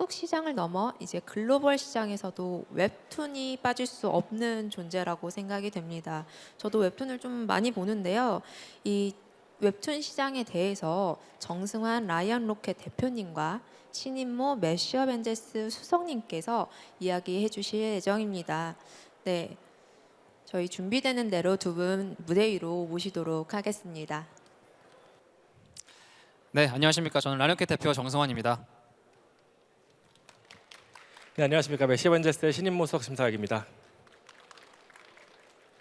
한국 시장을 넘어 이제 글로벌 시장에서도 웹툰이 빠질 수 없는 존재라고 생각이 됩니다. 저도 웹툰을 좀 많이 보는데요. 이 웹툰 시장에 대해서 정승환 라이언 로켓 대표님과 신인모 매시 어벤져스 수석님께서 이야기해 주실 예정입니다. 네, 저희 준비되는 대로 두 분 무대 위로 모시도록 하겠습니다. 네, 안녕하십니까. 저는 라이언로켓 대표 정승환입니다. 네, 안녕하십니까. 매시 어벤져스의 신인모 수석 심사학입니다.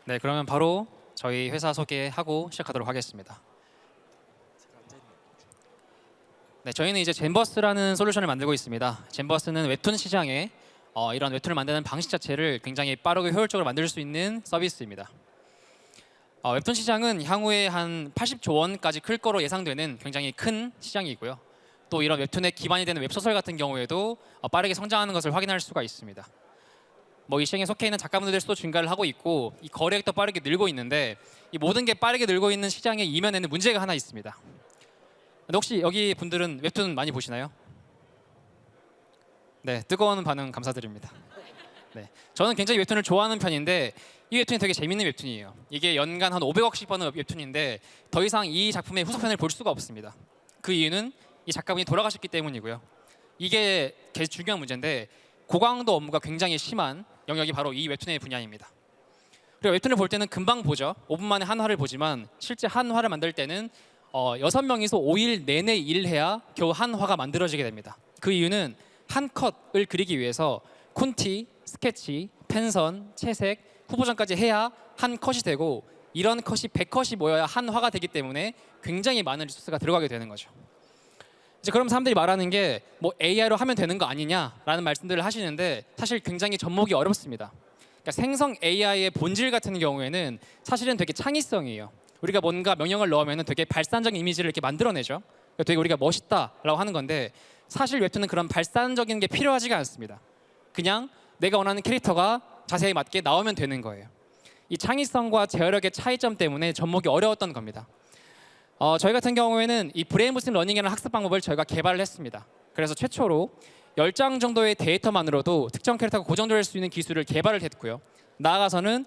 네, 그러면 바로 저희 회사 소개하고 시작하도록 하겠습니다. 네, 저희는 이제 젠버스라는 솔루션을 만들고 있습니다. 젠버스는 웹툰 시장에 이런 웹툰을 만드는 방식 자체를 굉장히 빠르고 효율적으로 만들 수 있는 서비스입니다. 웹툰 시장은 향후에 한 80조 원까지 클 거로 예상되는 굉장히 큰 시장이고요. 또 이런 웹툰의 기반이 되는 웹소설 같은 경우에도 빠르게 성장하는 것을 확인할 수가 있습니다. 이 시장에 속해 있는 작가분들의 수도 증가를 하고 있고 이 거래액도 빠르게 늘고 있는데 이 모든 게 빠르게 늘고 있는 시장의 이면에는 문제가 하나 있습니다. 근데 혹시 여기 분들은 웹툰 많이 보시나요? 네, 뜨거운 반응 감사드립니다. 네, 저는 굉장히 웹툰을 좋아하는 편인데 이 웹툰이 되게 재밌는 웹툰이에요. 이게 연간 한 500억씩 버는 웹툰인데 더 이상 이 작품의 후속편을 볼 수가 없습니다. 그 이유는 이 작가분이 돌아가셨기 때문이고요. 이게 되게 중요한 문제인데 고강도 업무가 굉장히 심한 영역이 바로 이 웹툰의 분야입니다. 그리고 웹툰을 볼 때는 금방 보죠. 5분 만에 한 화를 보지만 실제 한 화를 만들 때는 6명이서 5일 내내 일해야 겨우 한 화가 만들어지게 됩니다. 그 이유는 한 컷을 그리기 위해서 콘티, 스케치, 펜선, 채색, 후보전까지 해야 한 컷이 되고 이런 컷이 100컷이 모여야 한 화가 되기 때문에 굉장히 많은 리소스가 들어가게 되는 거죠. 이제 그럼 사람들이 말하는 게 AI로 하면 되는 거 아니냐라는 말씀들을 하시는데 사실 굉장히 접목이 어렵습니다. 그러니까 생성 AI의 본질 같은 경우에는 사실은 되게 창의성이에요. 우리가 뭔가 명령을 넣으면 되게 발산적인 이미지를 이렇게 만들어내죠. 되게 우리가 멋있다라고 하는 건데 사실 웹툰은 그런 발산적인 게 필요하지가 않습니다. 그냥 내가 원하는 캐릭터가 자세히 맞게 나오면 되는 거예요. 이 창의성과 제어력의 차이점 때문에 접목이 어려웠던 겁니다. 저희 같은 경우에는 이 브레인부스팅 러닝이라는 학습 방법을 저희가 개발을 했습니다. 그래서 최초로 10장 정도의 데이터만으로도 특정 캐릭터가 고정될 수 있는 기술을 개발을 했고요. 나아가서는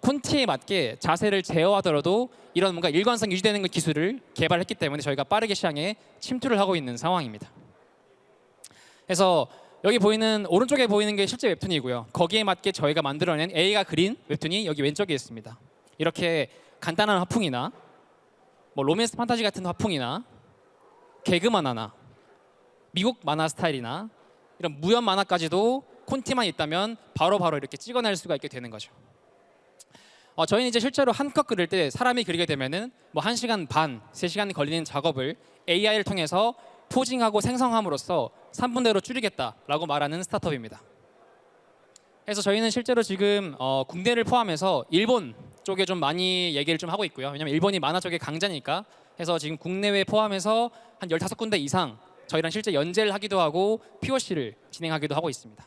콘티에 맞게 자세를 제어하더라도 이런 뭔가 일관성 유지되는 기술을 개발했기 때문에 저희가 빠르게 시장에 침투를 하고 있는 상황입니다. 그래서 여기 보이는 오른쪽에 보이는 게 실제 웹툰이고요. 거기에 맞게 저희가 만들어낸 A가 그린 웹툰이 여기 왼쪽에 있습니다. 이렇게 간단한 화풍이나 로맨스 판타지 같은 화풍이나 개그 만화나 미국 만화 스타일이나 이런 무협 만화까지도 콘티만 있다면 바로바로 이렇게 찍어낼 수가 있게 되는 거죠. 저희는 이제 실제로 한 컷 그릴 때 사람이 그리게 되면은 1시간 반, 3시간 걸리는 작업을 AI를 통해서 포징하고 생성함으로써 3분대로 줄이겠다라고 말하는 스타트업입니다. 그래서 저희는 실제로 지금 국내를 포함해서 일본 쪽에 좀 많이 얘기를 좀 하고 있고요. 왜냐하면 일본이 만화 쪽의 강자니까 해서 지금 국내외 포함해서 한 15군데 이상 저희랑 실제 연재를 하기도 하고 POC를 진행하기도 하고 있습니다.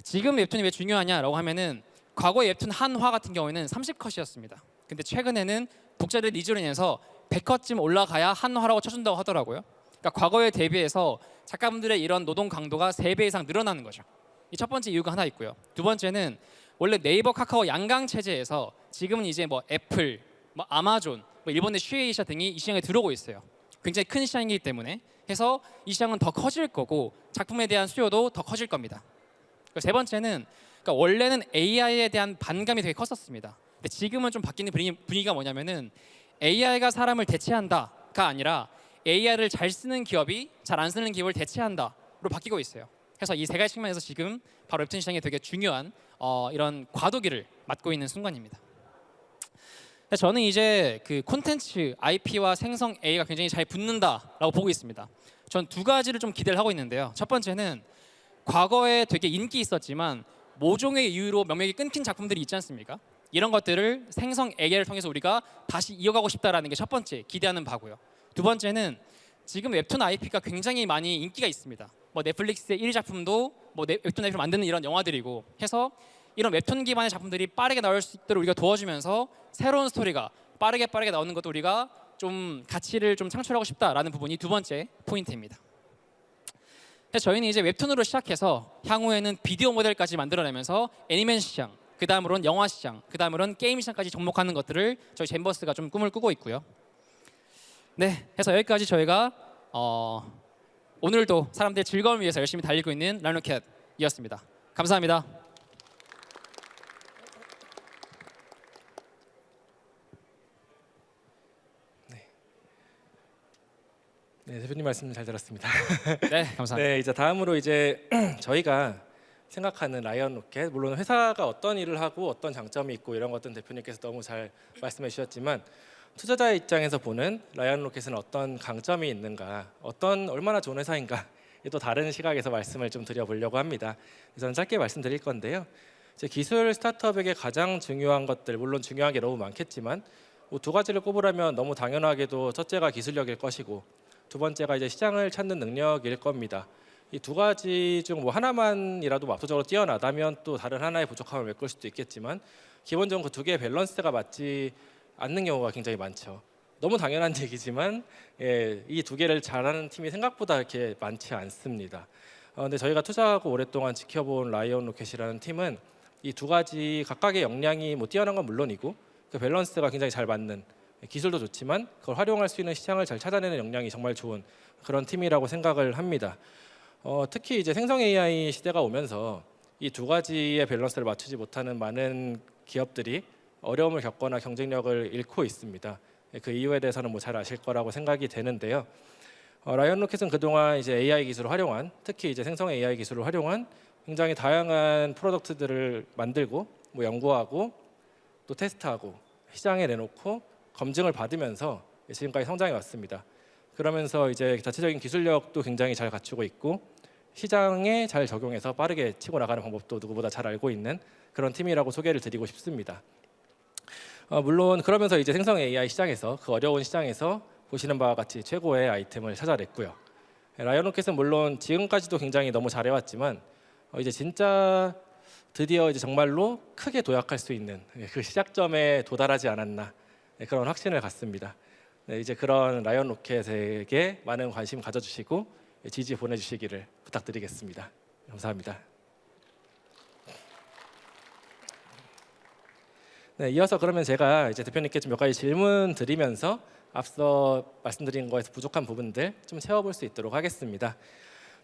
지금 웹툰이 왜 중요하냐라고 하면은 과거의 웹툰 한 화 같은 경우에는 30컷이었습니다. 근데 최근에는 독자들 니즈로 인해서 100컷쯤 올라가야 한 화라고 쳐준다고 하더라고요. 그러니까 과거에 대비해서 작가분들의 이런 노동 강도가 3배 이상 늘어나는 거죠. 이 첫 번째 이유가 하나 있고요. 두 번째는 원래 네이버, 카카오 양강 체제에서 지금은 이제 애플, 아마존, 일본의 슈에이샤 등이 이 시장에 들어오고 있어요. 굉장히 큰 시장이기 때문에 해서 이 시장은 더 커질 거고 작품에 대한 수요도 더 커질 겁니다. 세 번째는 그러니까 원래는 AI에 대한 반감이 되게 컸었습니다. 근데 지금은 좀 바뀌는 분위기가 뭐냐면은 AI가 사람을 대체한다가 아니라 AI를 잘 쓰는 기업이 잘 안 쓰는 기업을 대체한다로 바뀌고 있어요. 그래서 이 세 가지 측면에서 지금 바로 웹툰 시장에 되게 중요한 이런 과도기를 맞고 있는 순간입니다. 저는 이제 그 콘텐츠 IP와 생성 AI가 굉장히 잘 붙는다라고 보고 있습니다. 전 두 가지를 좀 기대를 하고 있는데요. 첫 번째는 과거에 되게 인기 있었지만 모종의 이유로 명맥이 끊긴 작품들이 있지 않습니까? 이런 것들을 생성 AI를 통해서 우리가 다시 이어가고 싶다라는 게 첫 번째 기대하는 바고요. 두 번째는 지금 웹툰 IP가 굉장히 많이 인기가 있습니다. 넷플릭스의 1위 작품도 웹툰 IP를 만드는 이런 영화들이고 해서 이런 웹툰 기반의 작품들이 빠르게 나올 수 있도록 우리가 도와주면서 새로운 스토리가 빠르게 나오는 것도 우리가 좀 가치를 좀 창출하고 싶다라는 부분이 두 번째 포인트입니다. 그래서 저희는 이제 웹툰으로 시작해서 향후에는 비디오 모델까지 만들어내면서 애니메이션 시장, 그 다음으로는 영화 시장, 그 다음으로는 게임 시장까지 접목하는 것들을 저희 잼버스가 좀 꿈을 꾸고 있고요. 네, 해서 여기까지 저희가 오늘도 사람들의 즐거움을 위해서 열심히 달리고 있는 라이노캣이었습니다. 감사합니다. 네, 대표님 말씀 잘 들었습니다. 네, 감사합니다. 네, 이제 다음으로 이제 저희가 생각하는 라이언 로켓, 물론 회사가 어떤 일을 하고 어떤 장점이 있고 이런 것들은 대표님께서 너무 잘 말씀해 주셨지만 투자자의 입장에서 보는 라이언 로켓은 어떤 강점이 있는가, 얼마나 좋은 회사인가, 또 다른 시각에서 말씀을 좀 드려보려고 합니다. 저는 짧게 말씀드릴 건데요. 이제 기술 스타트업에게 가장 중요한 것들, 물론 중요한 게 너무 많겠지만 뭐두 가지를 꼽으라면 너무 당연하게도 첫째가 기술력일 것이고 두 번째가 이제 시장을 찾는 능력일 겁니다. 이 두 가지 중 뭐 하나만이라도 압도적으로 뛰어나다면 또 다른 하나의 부족함을 메꿀 수도 있겠지만 기본적으로 그 두 개의 밸런스가 맞지 않는 경우가 굉장히 많죠. 너무 당연한 얘기지만 이 두 개를 잘하는 팀이 생각보다 이렇게 많지 않습니다. 근데 저희가 투자하고 오랫동안 지켜본 라이언 로켓이라는 팀은 이 두 가지 각각의 역량이 뭐 뛰어난 건 물론이고 그 밸런스가 굉장히 잘 맞는, 기술도 좋지만 그걸 활용할 수 있는 시장을 잘 찾아내는 역량이 정말 좋은 그런 팀이라고 생각을 합니다. 특히 이제 생성 AI 시대가 오면서 이 두 가지의 밸런스를 맞추지 못하는 많은 기업들이 어려움을 겪거나 경쟁력을 잃고 있습니다. 그 이유에 대해서는 뭐 잘 아실 거라고 생각이 되는데요. 라이언 로켓은 그동안 이제 AI 기술을 활용한, 특히 이제 생성 AI 기술을 활용한 굉장히 다양한 프로덕트들을 만들고 뭐 연구하고 또 테스트하고 시장에 내놓고 검증을 받으면서 지금까지 성장해 왔습니다. 그러면서 이제 자체적인 기술력도 굉장히 잘 갖추고 있고 시장에 잘 적용해서 빠르게 치고 나가는 방법도 누구보다 잘 알고 있는 그런 팀이라고 소개를 드리고 싶습니다. 물론 그러면서 이제 생성 AI 시장에서, 그 어려운 시장에서 보시는 바와 같이 최고의 아이템을 찾아냈고요. 라이언 로켓은 물론 지금까지도 굉장히 너무 잘해왔지만 이제 진짜 드디어 이제 정말로 크게 도약할 수 있는 그 시작점에 도달하지 않았나, 그런 확신을 갖습니다. 이제 그런 라이언 로켓에게 많은 관심 가져주시고 지지 보내주시기를 부탁드리겠습니다. 감사합니다. 네, 이어서 그러면 제가 이제 대표님께 좀 몇 가지 질문 드리면서 앞서 말씀드린 거에서 부족한 부분들 좀 채워볼 수 있도록 하겠습니다.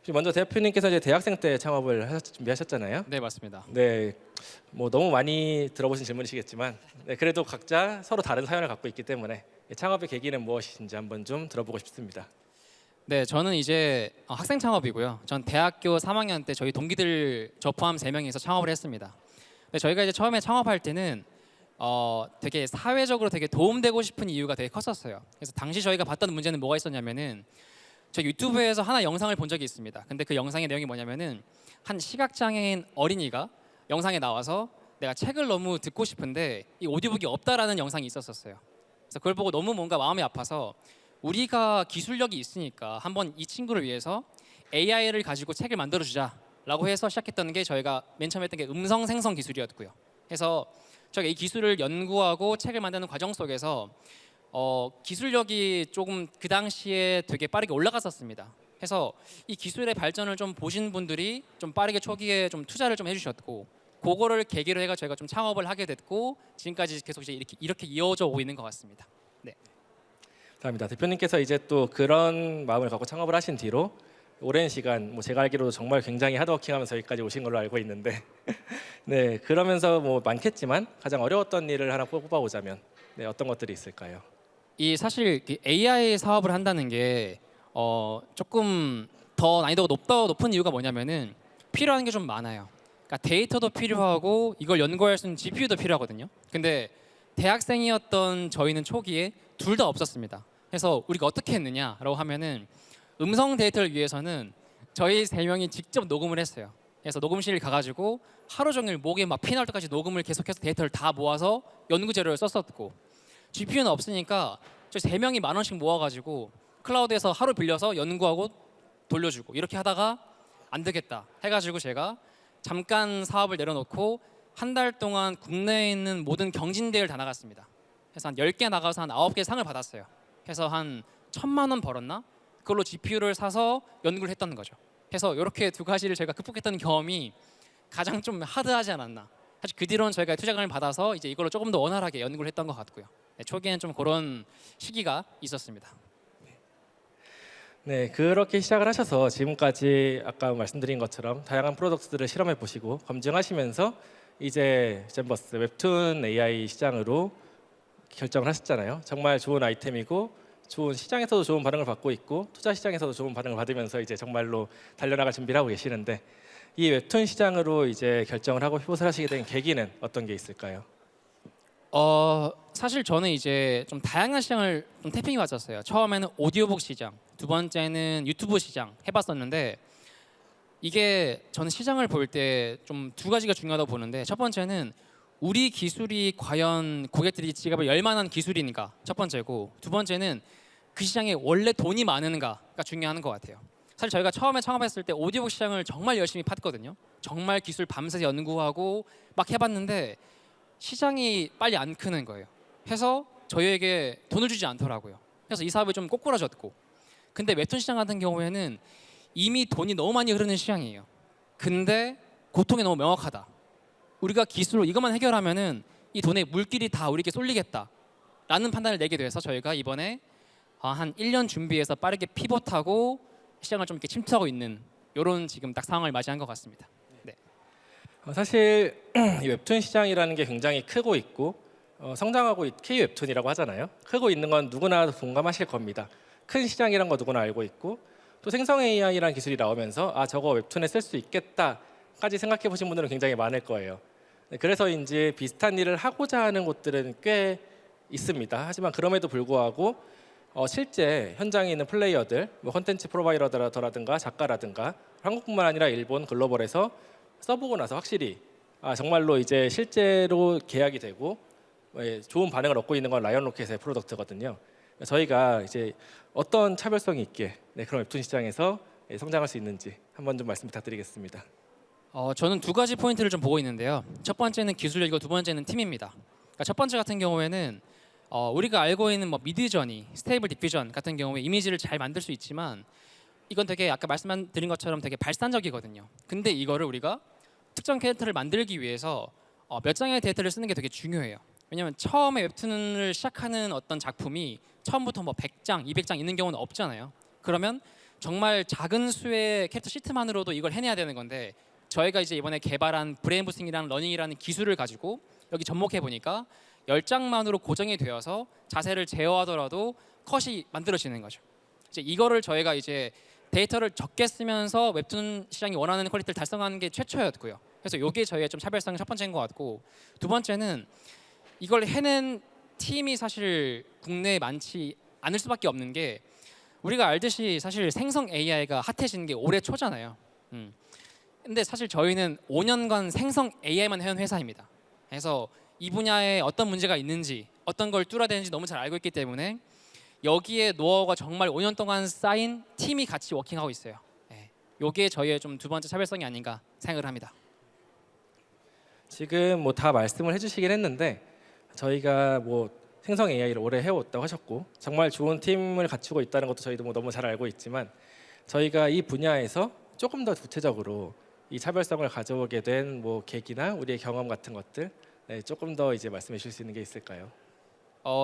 먼저 대표님께서 이제 대학생 때 창업을 준비하셨잖아요. 네, 맞습니다. 네, 뭐 너무 많이 들어보신 질문이시겠지만 그래도 각자 서로 다른 사연을 갖고 있기 때문에 창업의 계기는 무엇인지 한번 좀 들어보고 싶습니다. 네, 저는 이제 학생 창업이고요. 전 대학교 3학년 때 저희 동기들 저 포함 3명이서 창업을 했습니다. 근데 저희가 이제 처음에 창업할 때는 되게 사회적으로 되게 도움되고 싶은 이유가 되게 컸었어요. 그래서 당시 저희가 봤던 문제는 뭐가 있었냐면은 저 유튜브에서 하나 영상을 본 적이 있습니다. 근데 그 영상의 내용이 뭐냐면은 한 시각장애인 어린이가 영상에 나와서 내가 책을 너무 듣고 싶은데 이 오디오북이 없다라는 영상이 있었어요. 그래서 그걸 보고 너무 뭔가 마음이 아파서 우리가 기술력이 있으니까 한번 이 친구를 위해서 AI를 가지고 책을 만들어주자라고 해서 시작했던 게 저희가 맨 처음 했던 게 음성 생성 기술이었고요. 그래서 저희가 이 기술을 연구하고 책을 만드는 과정 속에서 기술력이 조금 그 당시에 되게 빠르게 올라갔었습니다. 그래서 이 기술의 발전을 좀 보신 분들이 좀 빠르게 초기에 좀 투자를 좀 해주셨고 그거를 계기로 해가 저희가 좀 창업을 하게 됐고 지금까지 계속 이제 이렇게 이어져 오고 있는 것 같습니다. 네. 감사합니다. 대표님께서 이제 또 그런 마음을 갖고 창업을 하신 뒤로 오랜 시간, 뭐 제가 알기로도 정말 굉장히 하드워킹하면서 여기까지 오신 걸로 알고 있는데, 네, 그러면서 뭐 많겠지만 가장 어려웠던 일을 하나 뽑아보자면 어떤 것들이 있을까요? 이 사실 AI 사업을 한다는 게 조금 더 난이도가 높은 이유가 뭐냐면은 필요한 게 좀 많아요. 그러니까 데이터도 필요하고 이걸 연구할 수 있는 GPU도 필요하거든요. 근데 대학생이었던 저희는 초기에 둘 다 없었습니다. 그래서 우리가 어떻게 했느냐라고 하면은 음성 데이터를 위해서는 저희 3명이 직접 녹음을 했어요. 그래서 녹음실 가가지고 하루 종일 목에 막 피 나올 때까지 녹음을 계속해서 데이터를 다 모아서 연구 재료를 썼었고 GPU는 없으니까 저희 3명이 10,000원씩 모아가지고 클라우드에서 하루 빌려서 연구하고 돌려주고 이렇게 하다가 안 되겠다 해가지고 제가 잠깐 사업을 내려놓고 한 달 동안 국내에 있는 모든 경진대회를 다 나갔습니다. 그래서 한 10개 나가서 한 9개 상을 받았어요. 그래서 한 1,000만 원 벌었나? 그걸로 GPU를 사서 연구를 했던 거죠. 해서 이렇게 두 가지를 저희가 극복했던 경험이 가장 좀 하드하지 않았나. 사실 그 뒤로는 저희가 투자금을 받아서 이제 이걸로 조금 더 원활하게 연구를 했던 것 같고요. 네, 초기에는 좀 그런 시기가 있었습니다. 네, 그렇게 시작을 하셔서 지금까지 아까 말씀드린 것처럼 다양한 프로덕트들을 실험해 보시고 검증하시면서 이제 잼버스 웹툰 AI 시장으로 결정을 하셨잖아요. 정말 좋은 아이템이고 좋은 시장에서도 좋은 반응을 받고 있고 투자 시장에서도 좋은 반응을 받으면서 이제 정말로 달려나갈 준비를 하고 계시는데 이 웹툰 시장으로 이제 결정을 하고 피봇을 하시게 된 계기는 어떤 게 있을까요? 사실 저는 이제 좀 다양한 시장을 좀 태핑해 왔었어요. 처음에는 오디오북 시장, 두 번째는 유튜브 시장 해봤었는데 이게 저는 시장을 볼 때 좀 두 가지가 중요하다고 보는데 첫 번째는 우리 기술이 과연 고객들이 지갑을 열 만한 기술이니까 첫 번째고 두 번째는 그 시장에 원래 돈이 많은가가 중요한 것 같아요. 사실 저희가 처음에 창업했을 때 오디오북 시장을 정말 열심히 팠거든요. 정말 기술 밤새 연구하고 막 해봤는데 시장이 빨리 안 크는 거예요. 해서 저희에게 돈을 주지 않더라고요. 그래서 이 사업이 좀 꼬꾸라졌고 근데 웹툰 시장 같은 경우에는 이미 돈이 너무 많이 흐르는 시장이에요. 근데 고통이 너무 명확하다. 우리가 기술로 이것만 해결하면은 이 돈의 물길이 다 우리에게 쏠리겠다라는 판단을 내게 돼서 저희가 이번에 한 1년 준비해서 빠르게 피봇하고 시장을 좀 이렇게 침투하고 있는 이런 지금 딱 상황을 맞이한 것 같습니다. 네. 사실 이 웹툰 시장이라는 게 굉장히 크고 있고 성장하고 K 웹툰이라고 하잖아요. 크고 있는 건 누구나 공감하실 겁니다. 큰 시장이란 거 누구나 알고 있고 또 생성 AI라는 기술이 나오면서 아 저거 웹툰에 쓸 수 있겠다까지 생각해 보신 분들은 굉장히 많을 거예요. 네, 그래서인지 비슷한 일을 하고자 하는 곳들은 꽤 있습니다. 하지만 그럼에도 불구하고 실제 현장에 있는 플레이어들, 뭐 컨텐츠 프로바이더라든가 작가라든가 한국뿐만 아니라 일본 글로벌에서 써보고 나서 확실히 정말로 이제 실제로 계약이 되고 좋은 반응을 얻고 있는 건 라이언로켓의 프로덕트거든요. 저희가 이제 어떤 차별성이 있게 그런 웹툰 시장에서 성장할 수 있는지 한번 좀 말씀 부탁드리겠습니다. 저는 두 가지 포인트를 좀 보고 있는데요. 첫 번째는 기술력이고 두 번째는 팀입니다. 그러니까 첫 번째 같은 경우에는 우리가 알고 있는 뭐 미드저니, 스테이블 디퓨전 같은 경우에 이미지를 잘 만들 수 있지만 이건 되게 아까 말씀드린 것처럼 되게 발산적이거든요. 근데 이거를 우리가 특정 캐릭터를 만들기 위해서 몇 장의 데이터를 쓰는 게 되게 중요해요. 왜냐하면 처음에 웹툰을 시작하는 어떤 작품이 처음부터 뭐 100장, 200장 있는 경우는 없잖아요. 그러면 정말 작은 수의 캐릭터 시트만으로도 이걸 해내야 되는 건데 저희가 이제 이번에 개발한 브레인 부스팅이라는 러닝이라는 기술을 가지고 여기 접목해 보니까 10장만으로 고정이 되어서 자세를 제어하더라도 컷이 만들어지는 거죠. 이제 이거를 저희가 이제 데이터를 적게 쓰면서 웹툰 시장이 원하는 퀄리티를 달성하는 게 최초였고요. 그래서 이게 저희의 좀 차별성 첫 번째인 것 같고 두 번째는 이걸 해낸 팀이 사실 국내에 많지 않을 수밖에 없는 게 우리가 알듯이 사실 생성 AI가 핫해진 게 올해 초잖아요. 근데 사실 저희는 5년간 생성 AI만 해온 회사입니다. 그래서 이 분야에 어떤 문제가 있는지 어떤 걸 뚫어야 되는지 너무 잘 알고 있기 때문에 여기에 노하우가 정말 5년 동안 쌓인 팀이 같이 워킹하고 있어요. 이게 저희의 좀 두 번째 차별성이 아닌가 생각을 합니다. 지금 뭐 다 말씀을 해주시긴 했는데 저희가 뭐 생성 AI를 오래 해왔다고 하셨고 정말 좋은 팀을 갖추고 있다는 것도 저희도 뭐 너무 잘 알고 있지만 저희가 이 분야에서 조금 더 구체적으로 이 차별성을 가져오게 된 뭐 계기나 우리의 경험 같은 것들 조금 더 이제 말씀해 주실 수 있는 게 있을까요?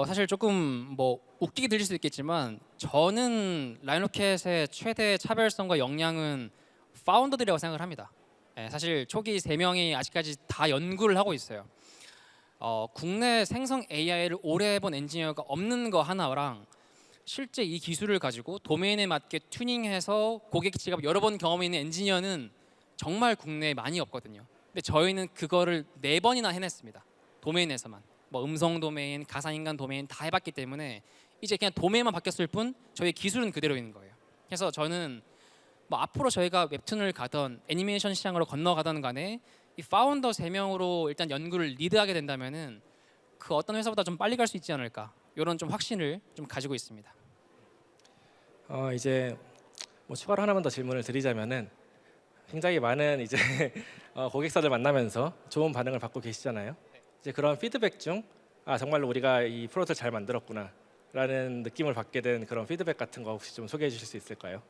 사실 조금 뭐 웃기게 들릴 수 있겠지만 저는 라이언로켓의 최대 차별성과 역량은 파운더들이라고 생각을 합니다. 사실 초기 3명이 아직까지 다 연구를 하고 있어요. 국내 생성 AI를 오래 해본 엔지니어가 없는 거 하나랑 실제 이 기술을 가지고 도메인에 맞게 튜닝해서 고객 지갑 여러 번 경험이 있는 엔지니어는 정말 국내에 많이 없거든요. 근데 저희는 그거를 4번이나 해냈습니다. 도메인에서만. 뭐 음성 도메인, 가상인간 도메인 다 해봤기 때문에 이제 그냥 도메인만 바뀌었을 뿐 저희 기술은 그대로 있는 거예요. 그래서 저는 뭐 앞으로 저희가 웹툰을 가던 애니메이션 시장으로 건너가던 간에 이 파운더 3명으로 일단 연구를 리드하게 된다면은 그 어떤 회사보다 좀 빨리 갈 수 있지 않을까 이런 좀 확신을 좀 가지고 있습니다. 이제 뭐 추가로 하나만 더 질문을 드리자면은 굉장히 많은 이제 고객사들 만나면서 좋은 반응을 받고 계시잖아요. 이제 그런 피드백 중 정말로 우리가 이 프로덕트를 잘 만들었구나라는 느낌을 받게 된 그런 피드백 같은 거 혹시 좀 소개해 주실 수 있을까요?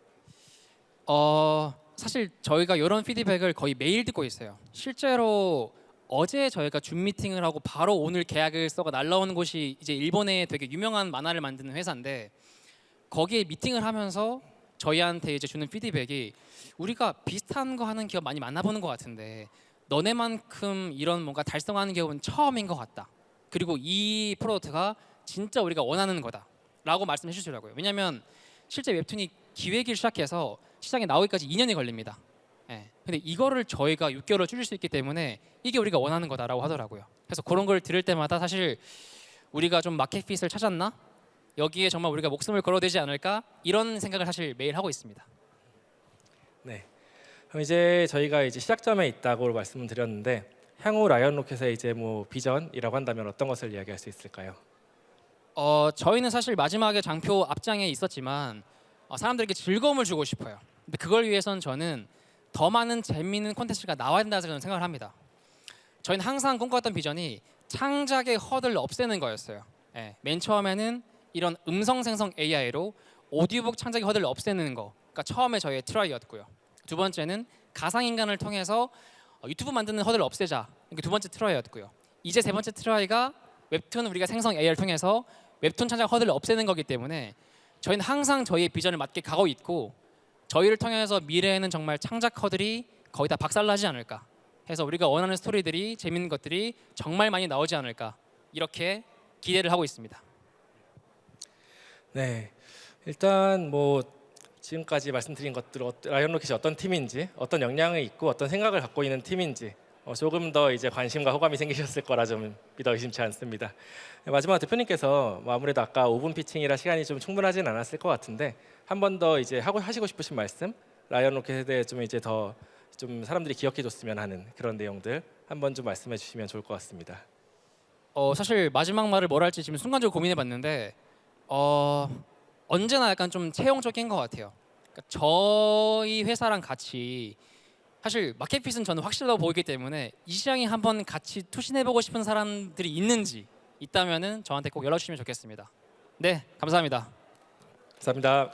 사실 저희가 이런 피드백을 거의 매일 듣고 있어요. 실제로 어제 저희가 줌 미팅을 하고 바로 오늘 계약을 써가 날라오는 곳이 이제 일본의 되게 유명한 만화를 만드는 회사인데, 거기에 미팅을 하면서 저희한테 이제 주는 피드백이 우리가 비슷한 거 하는 기업 많이 만나보는 것 같은데 너네만큼 이런 뭔가 달성하는 기업은 처음인 것 같다. 그리고 이 프로덕트가 진짜 우리가 원하는 거다라고 말씀해 주시더라고요. 왜냐하면 실제 웹툰이 기획일 시작해서 시장에 나오기까지 2년이 걸립니다. 예. 근데 이거를 저희가 6개월을 줄일 수 있기 때문에 이게 우리가 원하는 거다라고 하더라고요. 그래서 그런 걸 들을 때마다 사실 우리가 좀 마켓핏을 찾았나? 여기에 정말 우리가 목숨을 걸어야 되지 않을까? 이런 생각을 사실 매일 하고 있습니다. 네. 그럼 이제 저희가 이제 시작점에 있다고 말씀을 드렸는데 향후 라이언로켓의 이제 뭐 비전이라고 한다면 어떤 것을 이야기할 수 있을까요? 저희는 사실 마지막에 장표 앞장에 있었지만 사람들에게 즐거움을 주고 싶어요. 근데 그걸 위해선 저는 더 많은 재미있는 콘텐츠가 나와야 된다고 저는 생각을 합니다. 저희는 항상 꿈꿨던 비전이 창작의 허들을 없애는 거였어요. 예, 맨 처음에는 이런 음성 생성 AI로 오디오북 창작의 허들을 없애는 거가 처음에 저희의 트라이였고요. 두 번째는 가상 인간을 통해서 유튜브 만드는 허들을 없애자. 이게 두 번째 트라이였고요. 이제 세 번째 트라이가 웹툰 우리가 생성 AI를 통해서 웹툰 창작 허들을 없애는 거기 때문에 저희는 항상 저희의 비전을 맞게 가고 있고, 저희를 통해서 미래에는 정말 창작 허들이 거의 다 박살나지 않을까 해서 우리가 원하는 스토리들이, 재밌는 것들이 정말 많이 나오지 않을까, 이렇게 기대를 하고 있습니다. 네. 일단 뭐 지금까지 말씀드린 것들 라이언로켓이 어떤 팀인지, 어떤 역량이 있고 어떤 생각을 갖고 있는 팀인지 조금 더 이제 관심과 호감이 생기셨을 거라 좀 믿어 의심치 않습니다. 마지막 대표님께서 뭐 아무래도 아까 5분 피칭이라 시간이 좀 충분하진 않았을 것 같은데 한 번 더 이제 하시고 싶으신 말씀, 라이언로켓에 대해 좀 이제 더 좀 사람들이 기억해줬으면 하는 그런 내용들 한번 좀 말씀해 주시면 좋을 것 같습니다. 사실 마지막 말을 뭘 할지 지금 순간적으로 고민해봤는데 언제나 약간 좀 채용적인 것 같아요. 그러니까 저희 회사랑 같이 사실 마켓핏은 저는 확실하다고 보이기 때문에 이 시장에 한번 같이 투신해보고 싶은 사람들이 있는지 있다면은 저한테 꼭 연락 주시면 좋겠습니다. 네, 감사합니다. 감사합니다.